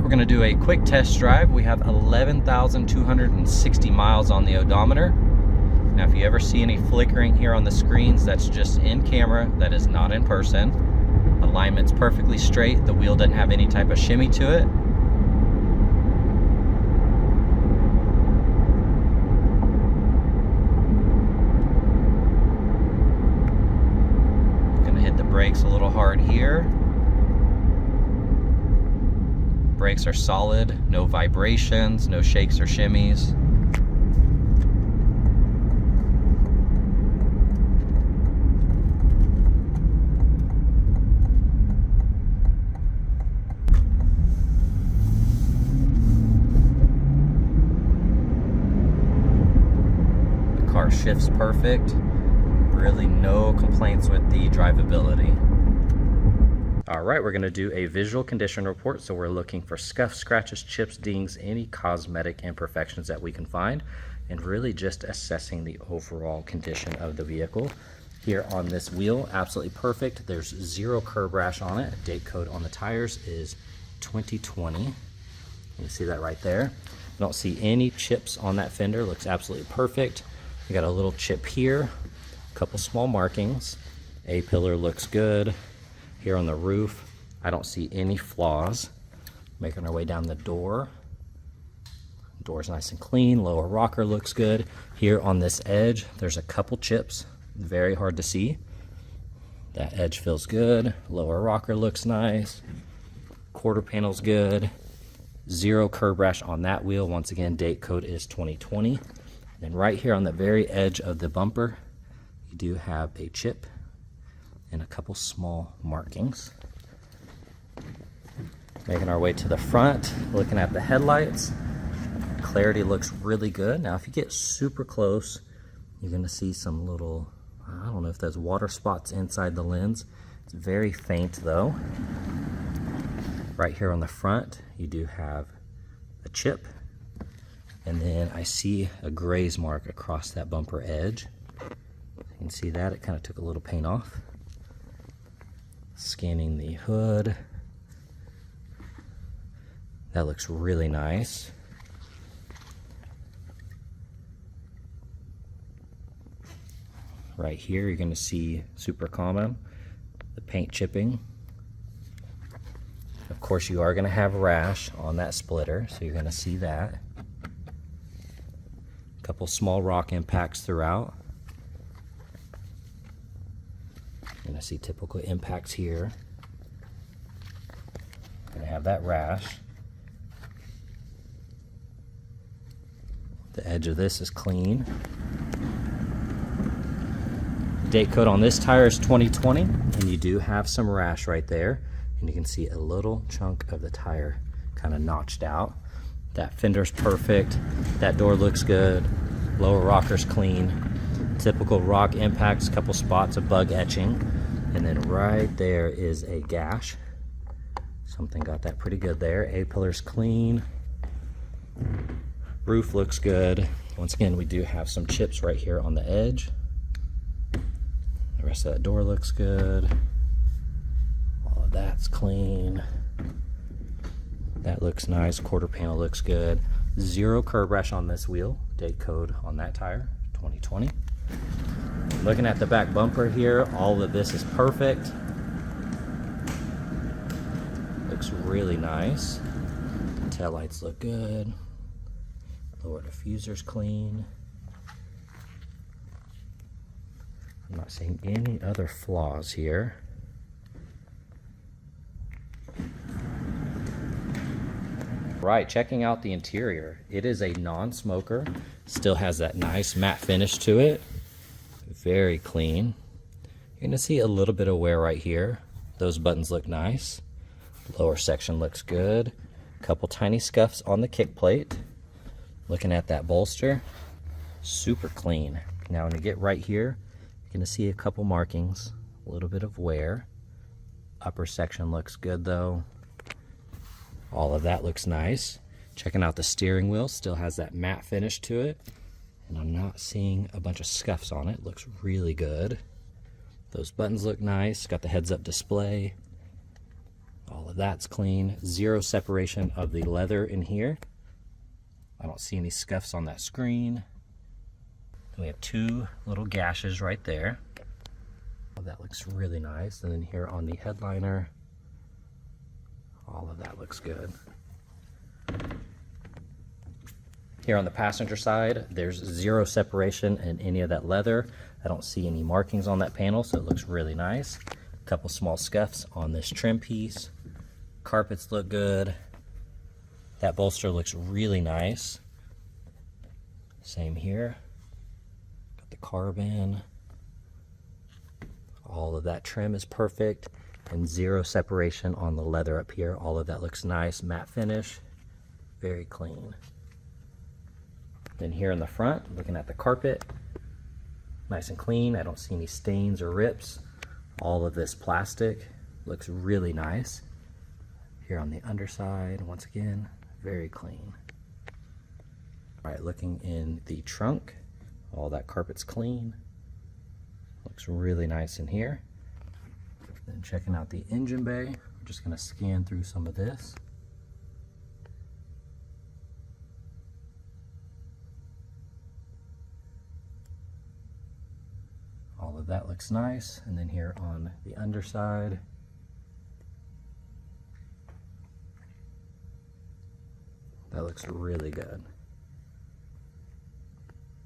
we're gonna do a quick test drive. We have 11,260 miles on the odometer. Now, if you ever see any flickering here on the screens, that's just in camera, that is not in person. Alignment's perfectly straight. The wheel doesn't have any type of shimmy to it. Gonna hit the brakes a little hard here. Brakes are solid, no vibrations, no shakes or shimmies. The car shifts perfect. Really no complaints with the drivability. All right, we're gonna do a visual condition report. So we're looking for scuffs, scratches, chips, dings, any cosmetic imperfections that we can find, and really just assessing the overall condition of the vehicle. Here on this wheel, absolutely perfect. There's 0 curb rash on it. Date code on the tires is 2020. You can see that right there. I don't see any chips on that fender. Looks absolutely perfect. We got a little chip here, a couple small markings. A-pillar looks good. Here on the roof, I don't see any flaws. Making our way down the door. Door's nice and clean. Lower rocker looks good. Here on this edge, there's a couple chips. Very hard to see. That edge feels good. Lower rocker looks nice. Quarter panel's good. 0 curb rash on that wheel. Once again, date code is 2020. And right here on the very edge of the bumper, you do have a chip and a couple small markings. Making our way to the front, looking at the headlights. Clarity looks really good. Now, if you get super close, you're gonna see some little, I don't know if there's water spots inside the lens. It's very faint though. Right here on the front, you do have a chip. And then I see a graze mark across that bumper edge. You can see that, it kind of took a little paint off. Scanning the hood. That looks really nice. Right here, you're going to see super common, the paint chipping. Of course, you are going to have rash on that splitter, so you're going to see that. A couple small rock impacts throughout. You're going to see typical impacts here. Going to have that rash. The edge of this is clean. Date code on this tire is 2020, and you do have some rash right there. And you can see a little chunk of the tire kind of notched out. That fender's perfect. That door looks good. Lower rocker's clean. Typical rock impacts, a couple spots of bug etching. And then right there is a gash. Something got that pretty good there. A-pillar's clean. Roof looks good. Once again, we do have some chips right here on the edge. The rest of that door looks good. All of that's clean. That looks nice. Quarter panel looks good. 0 curb rash on this wheel. Date code on that tire, 2020. Looking at the back bumper here, all of this is perfect. Looks really nice. Tail lights look good. Lower diffuser's clean. I'm not seeing any other flaws here. Right, checking out the interior. It is a non-smoker. Still has that nice matte finish to it. Very clean. You're gonna see a little bit of wear right here. Those buttons look nice. Lower section looks good. Couple tiny scuffs on the kick plate. Looking at that bolster, super clean. Now when you get right here, you're gonna see a couple markings, a little bit of wear. Upper section looks good though. All of that looks nice. Checking out the steering wheel, still has that matte finish to it. And I'm not seeing a bunch of scuffs on it. Looks really good. Those buttons look nice. Got the heads-up display. All All of that's clean. Zero separation of the leather in here. I don't see any scuffs on that screen. We have two little gashes right there. Oh, that looks really nice. And then here on the headliner, all of that looks good. Here on the passenger side, there's zero separation in any of that leather. I don't see any markings on that panel, so it looks really nice. A couple small scuffs on this trim piece. Carpets look good. That bolster looks really nice. Same here. Got the carbon. All of that trim is perfect, and zero separation on the leather up here. All of that looks nice, matte finish, very clean. Then here in the front, looking at the carpet, nice and clean. I don't see any stains or rips. All of this plastic looks really nice. Here on the underside, once again, very clean. All right, looking in the trunk, all that carpet's clean. Looks really nice in here. Then checking out the engine bay, I'm just gonna scan through some of this. All of that looks nice. And then here on the underside, that looks really good.